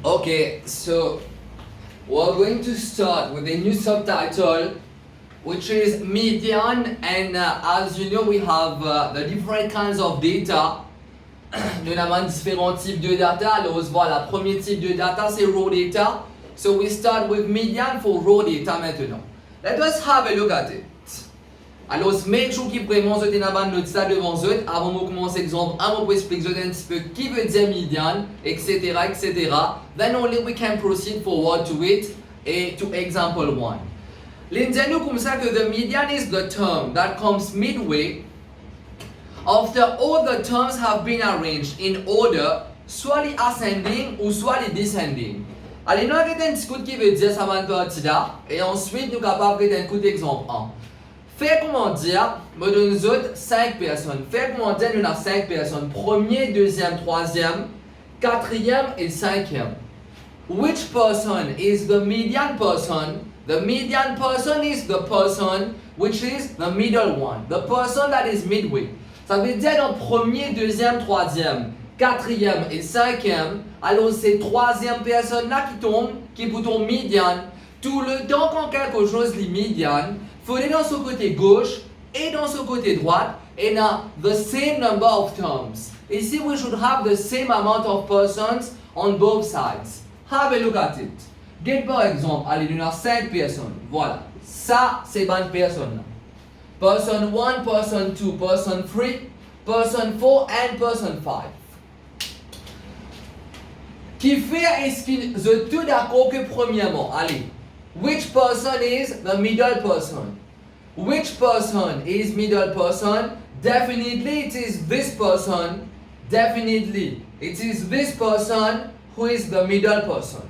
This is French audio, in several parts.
Okay, so we're going to start with a new subtitle which is median, and as you know we have the different kinds of data. Nous avons différents types de data. Alors voilà, premier type de data c'est raw data. So we start with median for raw data maintenant. Let us have a look at it. Alors, make sure qu'il vraiment vous avez notre ça devant vous avant de commencer l'exemple. On va expliquer un petit peu qui veut dire median, etc., etc. Then only we can proceed forward to it et to example 1. L'indiano comme ça que the median is the term that comes midway after all the terms have been arranged in order, soit les ascending ou soit les descending. Allez, nous avons un petit coup qui veut dire ça va partir là et ensuite nous sommes capables de un coup d'exemple 1. Fait comment dire, me donne nous autres 5 personnes. Fait comment dire, nous avons 5 personnes. Premier, deuxième, troisième, quatrième et cinquième. Which person is the median person? The median person is the person which is the middle one. The person that is midway. Ça veut dire dans premier, deuxième, troisième, quatrième et cinquième, alors c'est troisième personne là qui tombe, qui est pour ton median. Tout le temps quand quelque chose est median, il faut aller dans ce côté gauche et dans ce côté droite et dans the same number of terms. Ici, we should have the same amount of persons on both sides. Have a look at it. Get par exemple, allez, nous avons 5 personnes. Voilà. Ça, c'est bonne personne. Person 1, person 2, person 3, person 4 and person 5. Qui fait est-ce qu'ils sont tous d'accord que premièrement, allez, which person is the middle person? Which person is middle person? Definitely it is this person. Definitely it is this person who is the middle person.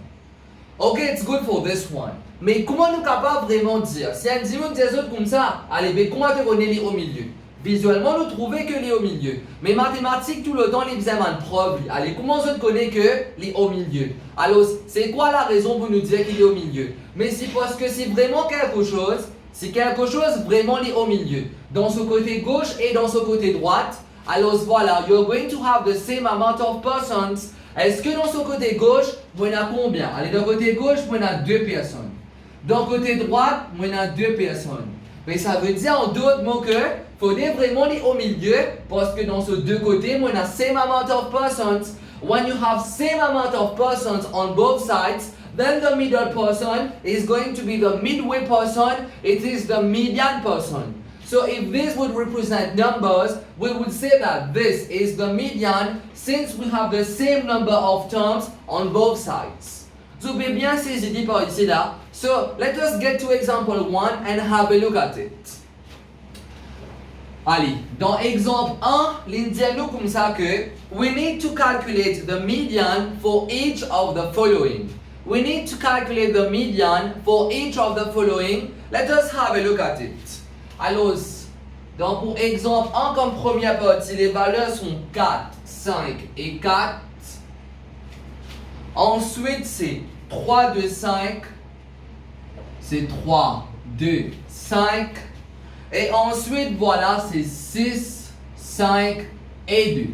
Okay, it's good for this one. Mais comment nous capables vraiment dire? Si on dit des autres comme ça, allez, mais comment tu connais les au milieu? Visuellement, nous trouvons que les au milieu. Mais mathématiques, tout le temps, les besoin de preuve. Allez, comment je connais que les au milieu? Alors, c'est quoi la raison pour nous dire qu'il est au milieu? Mais c'est parce que c'est vraiment quelque chose, c'est quelque chose vraiment les au milieu. Dans ce côté gauche et dans ce côté droite. Alors voilà, you're going to have the same amount of persons. Est-ce que dans ce côté gauche, vous en avez combien? Allez, dans le côté gauche, vous en avez 2 personnes. Dans le côté droit, vous en avez 2 personnes. Mais ça veut dire en d'autres mots que faudrait vraiment aller au milieu parce que dans ces deux côtés, on a same amount of persons. When you have same amount of persons on both sides, then the middle person is going to be the midway person. It is the median person. So if this would represent numbers, we would say that this is the median since we have the same number of terms on both sides. Vous avez bien saisi par ici là. So let us get to example 1 and have a look at it. Allez, dans exemple 1, l'indiano comme ça que we need to calculate the median for each of the following. We need to calculate the median for each of the following. Let us have a look at it. Alors, donc pour exemple 1 comme première partie, les valeurs sont 4, 5 et 4. Ensuite, c'est 3, 2, 5. C'est 3, 2, 5. Et ensuite, voilà, c'est 6, 5 et 2.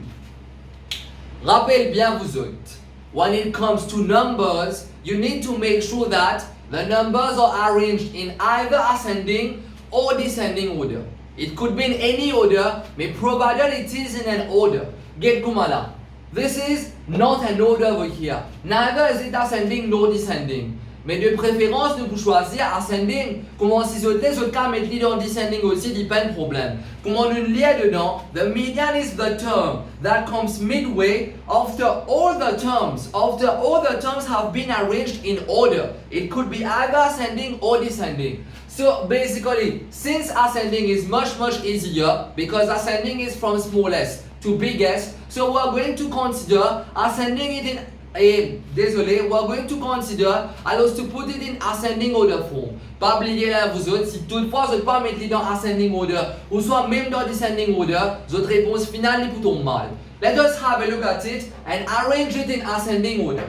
Rappelez bien vous autres, when it comes to numbers, you need to make sure that the numbers are arranged in either ascending or descending order. It could be in any order, but provided it is in an order. Get kumala. This is not an order over here. Neither is it ascending nor descending. Mais de préférence, nous pouvons choisir ascending. Comment si je cas mettre dans descending aussi, il n'y a pas de problème. Comment nous lire dedans? The median is the term that comes midway after all the terms. After all the terms have been arranged in order. It could be either ascending or descending. So basically, since ascending is much easier because ascending is from smallest to biggest, so we are going to consider ascending it in we're going to consider alors to put it in ascending order form. Pas oublier là vous autres, si toutefois vous n'êtes pas mettre dans ascending order ou soit même dans descending order, votre réponse finale est plutôt mal. Let us have a look at it and arrange it in ascending order.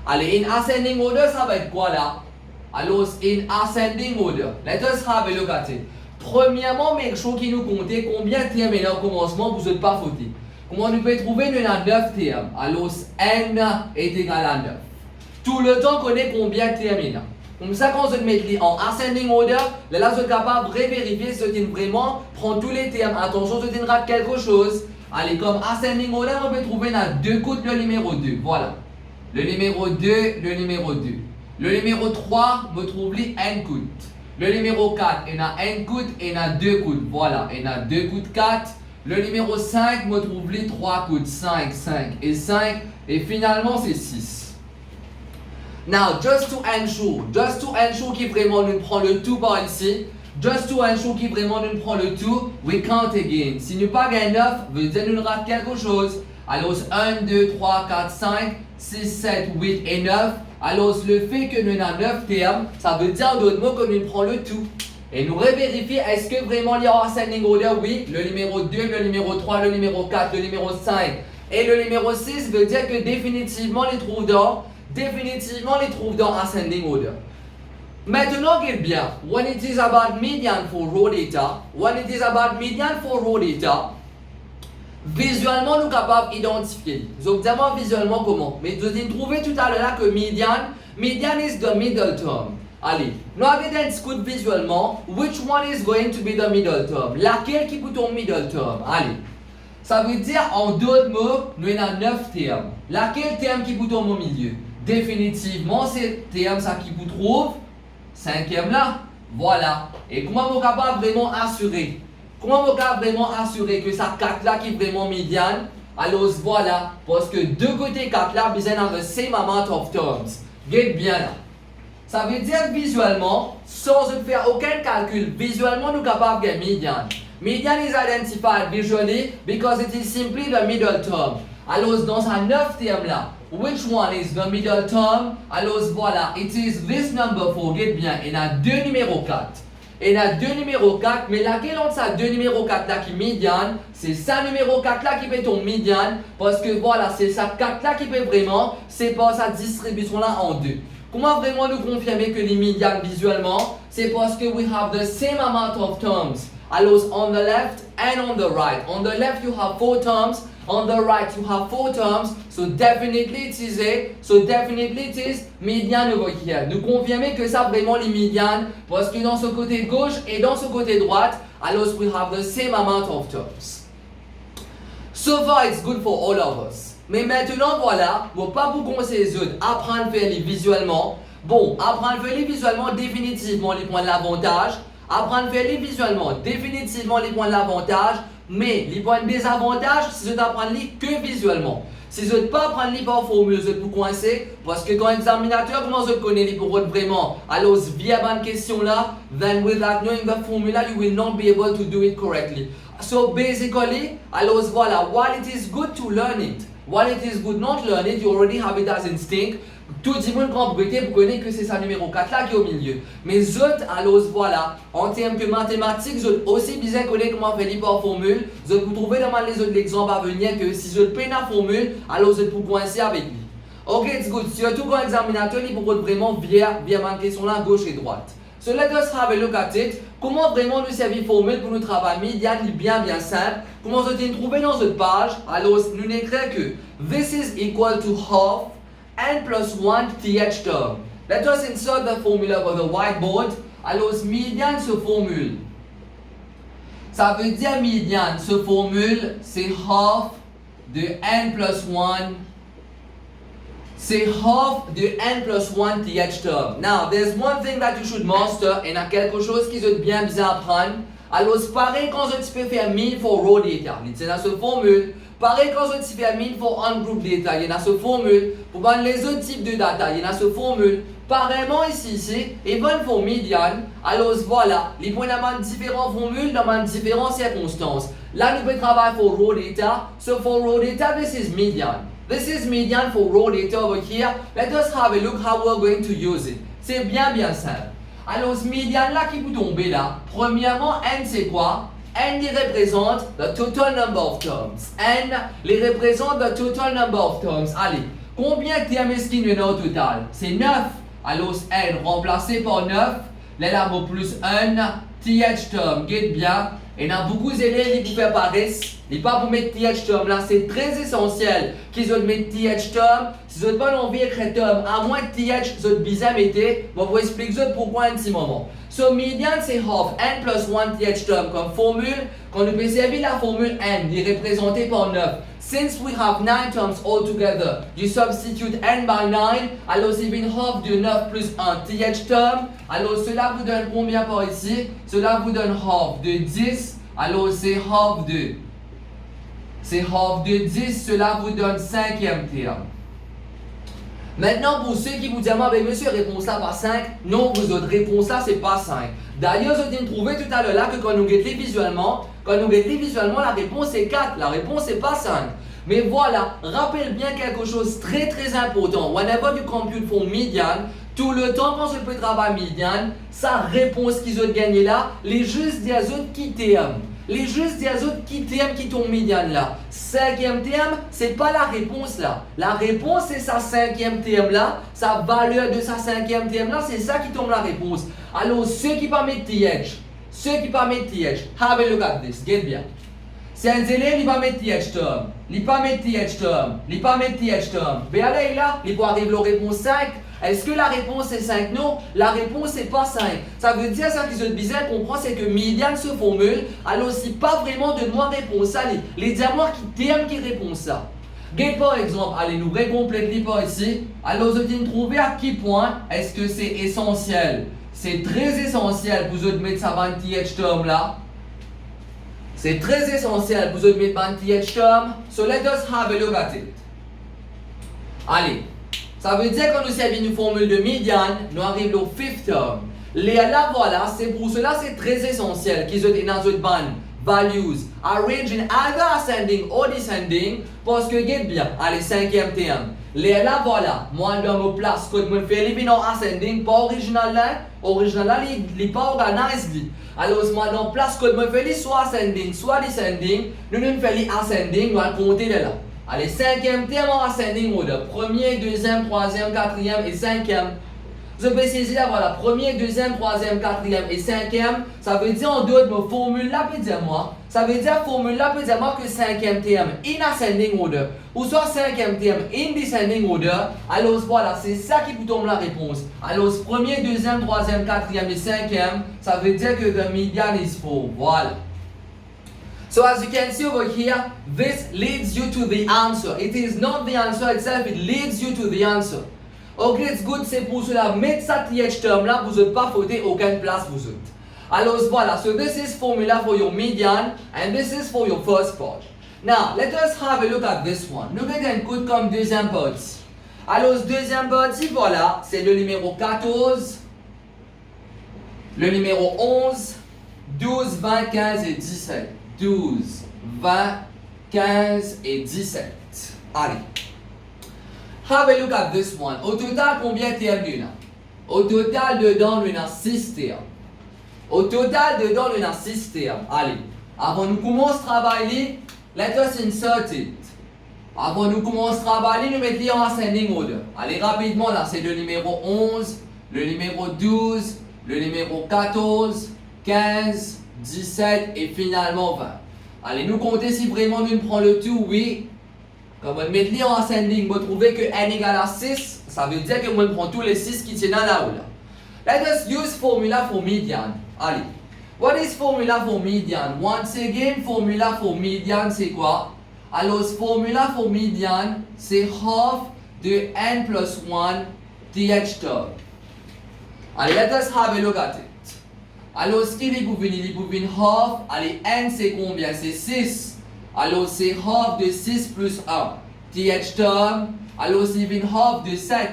Allez, in ascending order, ça va être quoi là? Alors, in ascending order, let us have a look at it. Premièrement, make sure qu'il nous compte combien de termes au commencement vous n'êtes pas fauté. comment nous pouvons trouver? Nous avons 9 termes. Alors, n est égal à 9. Tout le temps qu'on ait combien de termes il y a. Comme ça, quand on met en ascending order, là, vous êtes capable de vérifier si vous vraiment prendre tous les termes. Attention, si vous rate quelque chose. Allez, comme ascending order, on peut trouver dans 2 coups le numéro 2. Voilà. Le numéro 2, le numéro 2. Le numéro 3, me trouve les n coups. Le numéro 4, il y a n coups et il y a 2 coups. Voilà, il y a 2 coups 4. Le numéro 5, me trouve les 3 coups. 5, 5 et 5. Et finalement, c'est 6. Now, just to ensure qu'il vraiment nous prend le tout par ici, just to ensure qu'il vraiment nous prend le tout, we count again. Si nous pas gagnons 9, veut dire nous rate quelque chose. Alors, 1, 2, 3, 4, 5, 6, 7, 8 et 9. Alors, le fait que nous avons 9 termes, ça veut dire d'autres mots que nous prenons le tout. Et nous revérifier, est-ce que vraiment il y a un ascending order? Oui, le numéro 2, le numéro 3, le numéro 4, le numéro 5 et le numéro 6 veut dire que définitivement les trouve dans ascending order. Maintenant, regarde bien, when it is about median for raw data, visuellement, nous sommes capables d'identifier. Nous observons visuellement comment. Mais vous avez trouvé tout à l'heure que median is the middle term. Allez, nous avons discuté visuellement, which one is going to be the middle term? Laquelle qui peut ton middle term? Allez. Ça veut dire, en d'autres mots, nous avons 9 termes. Laquelle terme qui peut tomber au milieu? Définitivement, c'est terme ça qui vous trouve 5e là. Voilà. Et comment vous capable vraiment assurer? Que ça 4 là qui est vraiment médiane? Alors voilà. Parce que deux côtés 4 là, besoin dans the same amount of terms. Get bien là. Ça veut dire visuellement, sans faire aucun calcul, visuellement nous capables de médiane. Median is identified visually because it is simply the middle term. Alors dans un 9 terme là, which one is the middle term? Alors voilà, it is this number 4, get bien, il y a 2 numéros 4. Il y a 2 numéros 4, mais laquelle entre ça 2 numéros 4 là qui médiane, c'est ça numéro 4 là qui fait ton médiane, parce que voilà, c'est ça 4 là qui fait vraiment, c'est pas sa distribution là en 2. Comment vraiment nous confirmer que les médianes visuellement, c'est parce que we have the same amount of terms. Alors on the left and on the right. On the left you have 4 terms. On the right you have 4 terms. So definitely it is median over here. Nous confirmer que ça vraiment les médianes parce que dans ce côté gauche et dans ce côté droite, alors we have the same amount of terms. So far it's good for all of us. Mais maintenant voilà, bon pas pour conseiller les autres apprendre à faire les visuellement. Bon, apprendre à faire les visuellement définitivement les points de l'avantage. Apprendre à faire les visuellement, définitivement les points de l'avantage, mais les points de désavantage, si vous apprenez que visuellement. Si vous ne pas apprendre les par formule, vous êtes pour coincer, parce que quand l'examinateur commence à connaître les pour vraiment, alors via bonne question là, then without knowing the formula, you will not be able to do it correctly. So basically, alors voilà, while it is good to learn it, while it is good not learn it, you already have it as instinct. Tout le monde prend propriété pour connaître que c'est ça numéro 4 là qui est au milieu. Mais autres, alors voilà, en termes de mathématiques, vous aussi bien connaître comment faire les par formule. Vous pouvez trouver dans les autres exemples à venir que si vous prenez la formule, alors vous pouvez coincer avec lui. Ok, it's good. Surtout quand l'examinateur, il peut vraiment via ma question là, gauche et droite. So let us have a look at it. Comment vraiment nous servir formule pour nous travailler? Il y a bien simple. Comment vous allez trouver dans cette page? Alors nous n'écrivons que this is equal to half n plus 1 th term. Let us insert the formula on the whiteboard. Alors, median se formule. Ça veut dire median se formule, c'est half de n plus 1. C'est half de n plus 1 th term. Now, there's one thing that you should master, et il y a quelque chose qui est bien apprendre. Alors, c'est pareil quand tu peux faire mean for raw data. C'est dans cette formule. Pareil quand on fait mean for ungroup data, il y a ce formule. Pour les autres types de data, il y a ce formule. Pareillement ici, even for median, alors voilà, les points dans différentes formules, dans différentes circonstances. Là, nous pouvons travailler for raw data. So for raw data, this is median. This is median for raw data over here. Let us have a look how we're going to use it. C'est bien simple. Alors, ce median là qui peut tomber là, premièrement, n c'est quoi? N les représente the total number of terms. N les représente the total number of terms. Allez, combien de termes est-ce qu'il y en a au total? C'est 9. Alors N remplacé par 9. Là, la mot plus 1. TH term, get bien. Et dans beaucoup d'élèves qui vous font paresse, ils ne pas vous mettre TH term là, c'est très essentiel qu'ils ont mettre TH term. Si vous n'avez pas envie d'écrire term, à moins que TH vous bizarre mettez, je vais vous expliquer pourquoi un petit moment. So median c'est half n plus 1 TH term comme formule. Quand nous peut servir la formule n, il est représenté par 9. Since we have 9 terms all together, you substitute n by 9, alors c'est bien half de 9 plus 1 TH term. Alors cela vous donne combien par ici? Cela vous donne half de 10, alors c'est half de 10, cela vous donne 5e terme. Maintenant, pour ceux qui vous disent, ah, ben, monsieur, réponse là pas 5, non, vous autres, réponse là, c'est pas 5. D'ailleurs, vous avez trouvé tout à l'heure là que quand nous guettez visuellement, la réponse est 4, la réponse n'est pas 5. Mais voilà, rappelle bien quelque chose très très important. Whenever you compute for median, tout le temps quand je peux travailler median, sa réponse qu'ils ont gagné là, les juste des autres qui t'aiment. Les juste des autres qui t'aiment qui tombent médiane là. 5e terme, c'est pas la réponse là. La réponse c'est sa 5e terme là. Sa valeur de sa 5e terme là, c'est ça qui tombe la réponse. Alors ceux qui pas mettre TH, have a look at this, get bien. C'est un élève, il va mettre TH term. Il pas mettre TH term. Mais là, il va arriver à la réponse 5. Est-ce que la réponse est 5? Non, la réponse n'est pas 5. Ça veut dire, ça qui est bizarre à comprendre, c'est que median se formule, alors si pas vraiment de moi réponse ça, les diamants qui t'aiment qui répondent ça. Get par exemple, allez nous récompléter par ici. Alors vous allez trouver à quel point est-ce que c'est essentiel. C'est très essentiel pour vous de mettre ça dans TH term là. C'est très essentiel pour vous de mettre dans TH term. So let us have a look at it. Allez. Ça veut dire que quand nous servons une formule de median, nous arrivons au 5th term. Là, voilà, c'est pour cela c'est très essentiel qu'ils aient dans notre bande values arranged in either ascending or descending parce que get bien, allez 5e terme. Là, voilà, moi dans mon place, quand je fais les en ascending, pas original là, il n'est pas organisé. Alors, moi dans place, quand je fais les soit ascending, soit descending, nous faisons les ascending, nous allons compter de là. Allez, 5e terme en ascending order. 1er, 2e, 3e, 4e et 5e. Vous pouvez saisir là, voilà. 1er, 2e, 3e, 4e et 5e. Ça veut dire en dehors de ma formule là, peut dire moi. Ça veut dire formule là, peut dire moi que 5e terme in ascending order. Ou soit 5e terme in descending order. Alors voilà, c'est ça qui vous tombe la réponse. Alors 1er, 2e, 3e, 4e et 5e. Ça veut dire que the median is 4. Voilà. So as you can see over here, this leads you to the answer. It is not the answer itself, it leads you to the answer. Ok, it's good, c'est pour cela, mettre ça TH term là, vous n'êtes pas fauté aucune place vous êtes. Alors voilà, so this is formula for your median, and this is for your first part. Now, let us have a look at this one. Nous regardons un coup comme deuxième partie. Alors, deuxième partie, voilà, c'est le numéro 14, le numéro 11, 12, 20, 15 et 17. 12, 20, 15 et 17. Allez. Have a look at this one. Au total, combien de termes nous avons? Au total, dedans, nous avons 6 termes. Au total, dedans, nous avons 6 termes. Allez. Avant nous commencer à travailler, let us insert it. Avant nous commencer à travailler, nous mettons en ascending order. Allez, rapidement, là, c'est le numéro 11, le numéro 12, le numéro 14, 15, 17 et finalement 20. Allez, nous compter si vraiment nous prenons le tout, oui. Comme on met en ascending, vous trouvez que n égale à 6, ça veut dire que on prend tous les 6 qui tiennent là ou là. Let us use formula for median. Allez. What is formula for median? Once again, formula for median, c'est quoi? Alors, formula for median, c'est half de n plus 1 th term. Allez, let us have a look at it. Alors, ce qu'il est pour venir, half. Allez, n c'est combien? C'est 6. Alors, c'est half de 6 plus 1. th term. Alors, c'est half de 7.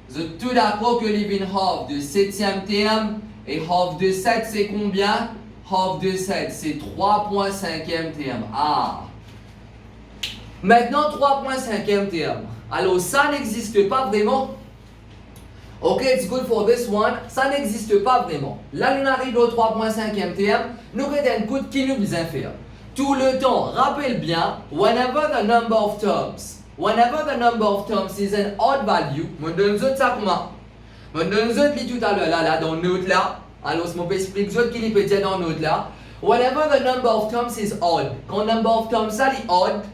Vous êtes tout d'accord que les half de 7e terme. Et half de 7, c'est combien? Half de 7, c'est 3.5e terme. Ah! Maintenant, 3.5e terme. Alors, ça n'existe pas vraiment. Ok, it's good for this one. Ça n'existe pas vraiment. Là, nous arrivons au 3.5e terme. Nous avons un coup qui nous besoin faire. Tout le temps, rappelle bien, whenever the number of terms is an odd value, je donne ça comment? Je donne tout à l'heure là, dans note là. Alors, je vais expliquer ce qu'il peut dire dans note là. Whenever the number of terms is odd, quand number of terms are odd,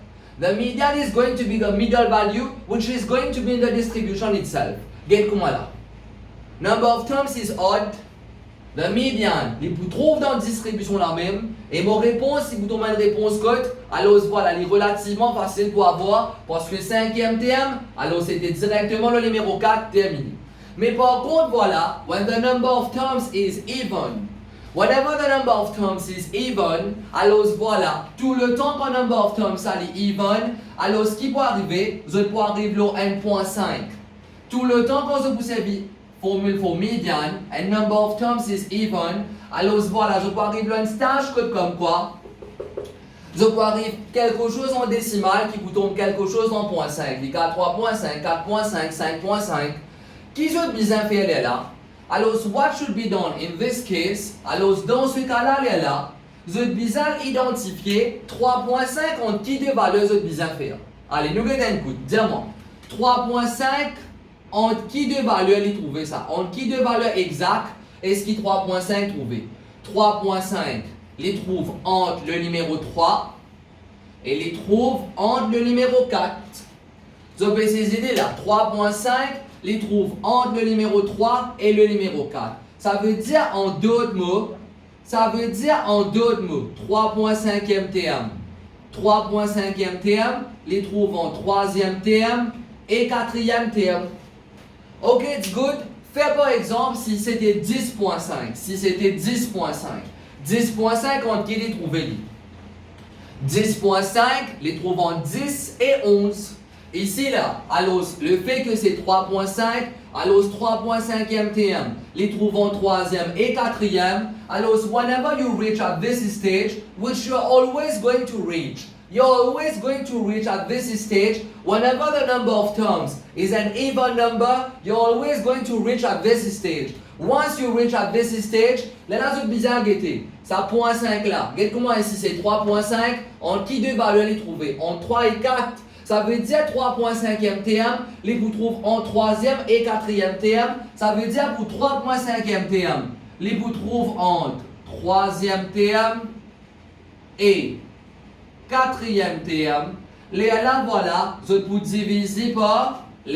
the median is going to be the middle value, which is going to be in the distribution itself. Get comment là? Number of terms is odd, the median, il vous trouve dans la distribution la même, et mon réponse, si vous tombez une réponse code, alors voilà, elle est relativement facile pour avoir, parce que cinquième terme, alors c'était directement le numéro 4 terminé. Mais par contre, voilà, when the number of terms is even, whenever the number of terms is even, alors voilà, tout le temps qu'un number of terms est even, alors ce qui peut arriver, je peux arriver au 1.5. Tout le temps quand je vous servis formule for median, and number of terms is even, alors voilà, je peux arriver à un stage comme quoi, je peux arriver quelque chose en décimal qui vous tombe quelque chose en 0.5, les 3.5, 4.5, 5.5, qui je bien faire là. Alors, what should be done in this case? Alors, dans ce cas-là, là, je bien identifier 3.5 entre qui deux valeurs je bien faire. Allez, nous regardons un coup, dis-moi. 3.5 entre qui deux valeurs les trouver ça? Entre qui deux valeurs exactes est-ce qu'il 3.5 trouver? 3.5 les trouve entre le numéro 3 et les trouve entre le numéro 4. Je vais ces idées là. 3.5 les trouve entre le numéro 3 et le numéro 4. Ça veut dire en d'autres mots, 3.5e terme. 3.5e terme les trouve en 3e terme et 4e terme. Ok, it's good. Fais par exemple si c'était 10.5. 10.5 entre qui les trouver? 10.5 les trouve en 10 et 11. Ici là, alors le fait que c'est 3.5, alors 3.5e terme les trouve en 3e et 4e. Alors whenever you reach at this stage, which you're always going to reach, at this stage, whenever the number of terms is an even number, you're always going to reach at this stage. Once you reach at this stage, là, c'est bizarre guetter. Ça 0.5 là. Guette comment ici c'est 3.5, en qui deux valeurs les trouver? En 3 et 4. Ça veut dire 3.5e terme, les vous trouvez en 3e et 4e terme. Ça veut dire pour 3.5e terme, les vous trouvez entre 3e terme et 4e terme. Les là voilà, je peux diviser par 2.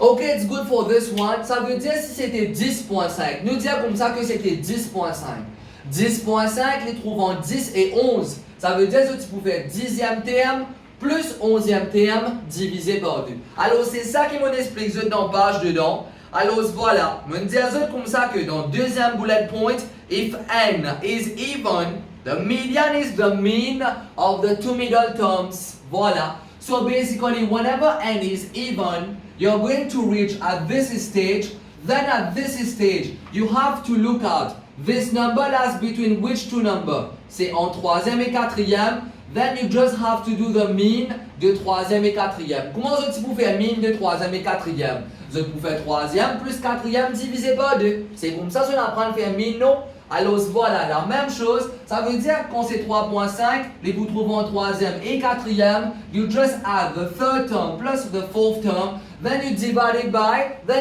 Ok, it's good for this one. Ça veut dire si c'était 10.5. Nous dire comme ça que c'était 10.5. 10.5 les trouve en 10 et 11. Ça veut dire que tu peux faire 10e terme plus 11e terme divisé par 2. Alors c'est ça qui m'explique dans la page dedans. Alors voilà, je dire comme ça que dans deuxième bullet point, if n is even, the median is the mean of the two middle terms. Voilà. So basically whenever n is even, you're going to reach at this stage. Then at this stage, you have to look at this number lies between which two numbers? C'est en 3e et 4e. Then you just have to do the mean de 3e et 4e. Comment je peux faire mean de 3e et 4e? Je peux faire 3e plus 4e divisé par 2. C'est comme ça que je apprends à faire mean, non? Alors voilà, la même chose. Ça veut dire que quand c'est 3.5, les vous trouvez en 3e et 4e, you just add the third term plus the fourth term. Then you divide it by 2.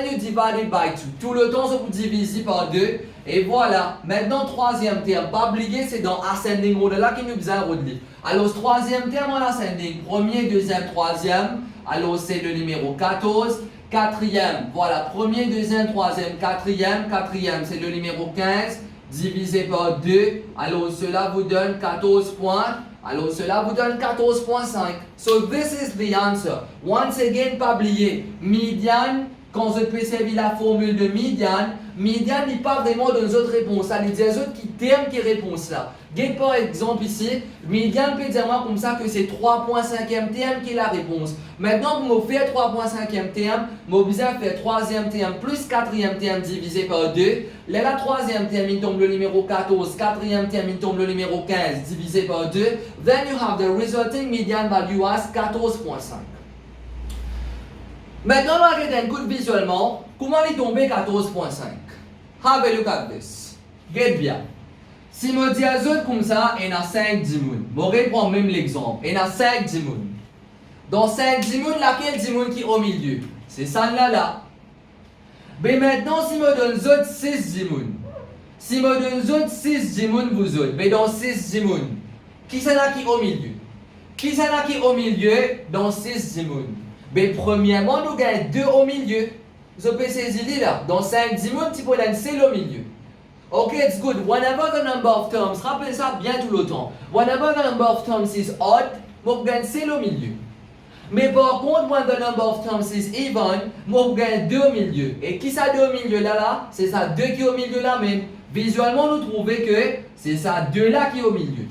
Tout le temps, je vous divise par 2. Et voilà. Maintenant, troisième terme. Pas oublier, c'est dans ascending order là qui nous besoin de lire. Alors, troisième terme en ascending. Premier, deuxième, troisième. Alors, c'est le numéro 14. Quatrième, voilà. Premier, deuxième, troisième, quatrième. Quatrième, c'est le numéro 15. Divisé par 2. Alors, cela vous donne 14 points. Alors, cela vous donne 14.5. So, this is the answer. Once again, pas oublier. Median, quand je peux servir la formule de median, median n'est pas vraiment dans les autres réponses. Ça veut dire les autres qui termes qui réponse là. Get par exemple ici, median peut dire moi comme ça que c'est 3.5e terme qui est la réponse. Maintenant, pour me faire 3.5e terme, je vais besoin faire 3e terme plus 4e terme divisé par 2. Là, la 3e terme, il tombe le numéro 14. 4e terme, il tombe le numéro 15 divisé par 2. Then you have the resulting median value as 14.5. Maintenant, on va regarder un coup visuellement. Comment il est tombé 14.5? Have a look at this. Get bien. Si je dis à eux comme ça, il y a 5 dimoun. Je vais prendre même l'exemple. Il y a 5 dimoun. Dans 5 dimoun, laquelle dimoun qui est au milieu? C'est ça là. Mais maintenant, si je donne eux 6 dimoun. Si je donne 6 dimoun vous autres, mais dans 6 dimoun, qui c'est là qui est au milieu? Qui c'est là qui est au milieu dans 6 dimoun? Ben, premièrement, nous gagnons 2 au milieu. Vous pouvez saisir là. Dans 5 dimoun, tu peux la c'est au milieu. Ok, it's good. Whenever the number of terms, rappelez ça bien tout le temps. Whenever the number of terms is odd, vous gagnez c'est au milieu. Mais par contre, when the number of terms is even, vous gagnez 2 au milieu. Et qui ça 2 au milieu là? C'est ça 2 qui est au milieu là même. Visuellement, nous trouvons que c'est ça 2 là qui est au milieu.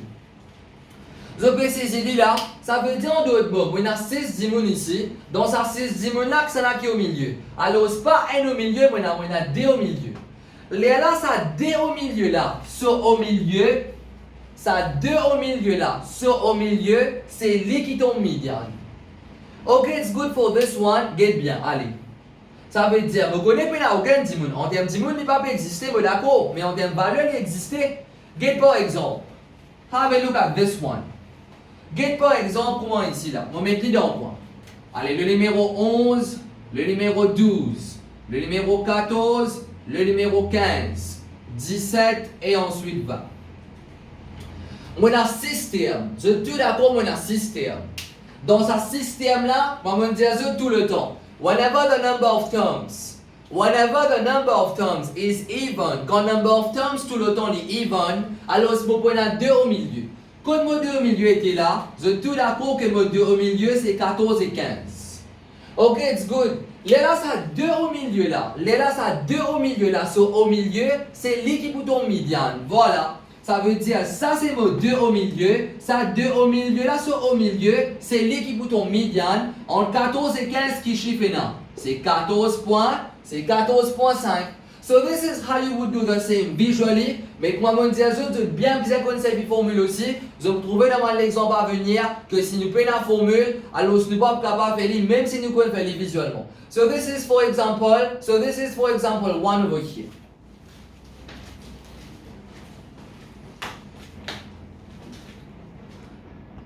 Vous pouvez saisir là, ça veut dire en d'autres mots, on a 6 dimoun ici, dans ça 6 dimoun là, c'est là qui est au milieu. Alors, c'est pas un au milieu, mais on a 2 au milieu. Là, ça 2 au milieu là, sur au milieu, ça 2 au milieu là, sur au milieu, c'est lui qui tombe median. Ok, it's good for this one, get bien, allez. Ça veut dire, vous connaissez pas aucun dimoun. En termes dimoun, il ne peut pas exister, mais d'accord, mais en termes valeur, il existe. Get par exemple, have a look at this one. Get par exemple, comment ici là, on met les dans point. Allez, le numéro 11, le numéro 12, le numéro 14, le numéro 15, 17 et ensuite 20. On a 6 termes. Je suis tout d'accord, on a 6 termes. Dans ce système-là, on va dire ça tout le temps. Whenever the number of terms is even, quand number of terms tout le temps est even, alors c'est pour prendre 2 au milieu. Quand le 2 au milieu était là, je suis tout d'accord que le 2 au milieu c'est 14 et 15. Ok, it's good. Là, ça 2 au milieu là. Là, ça 2 au milieu là. So, au milieu, c'est l'équipe pour ton médian. Voilà. Ça veut dire, ça c'est mon 2 au milieu. Ça 2 au milieu là, so au milieu, c'est l'équipe pour ton médian. Entre 14 et 15 qui chiffre là. C'est 14 points, c'est 14.5. So this is how you would do the same visually. Mais comme on dit, vous bien connaître cette formule aussi. Vous trouvez dans l'exemple à venir que si nous prenons la formule, alors nous ne sommes pas capables de faire même si nous pouvons faire visuellement. So this is for example one over here.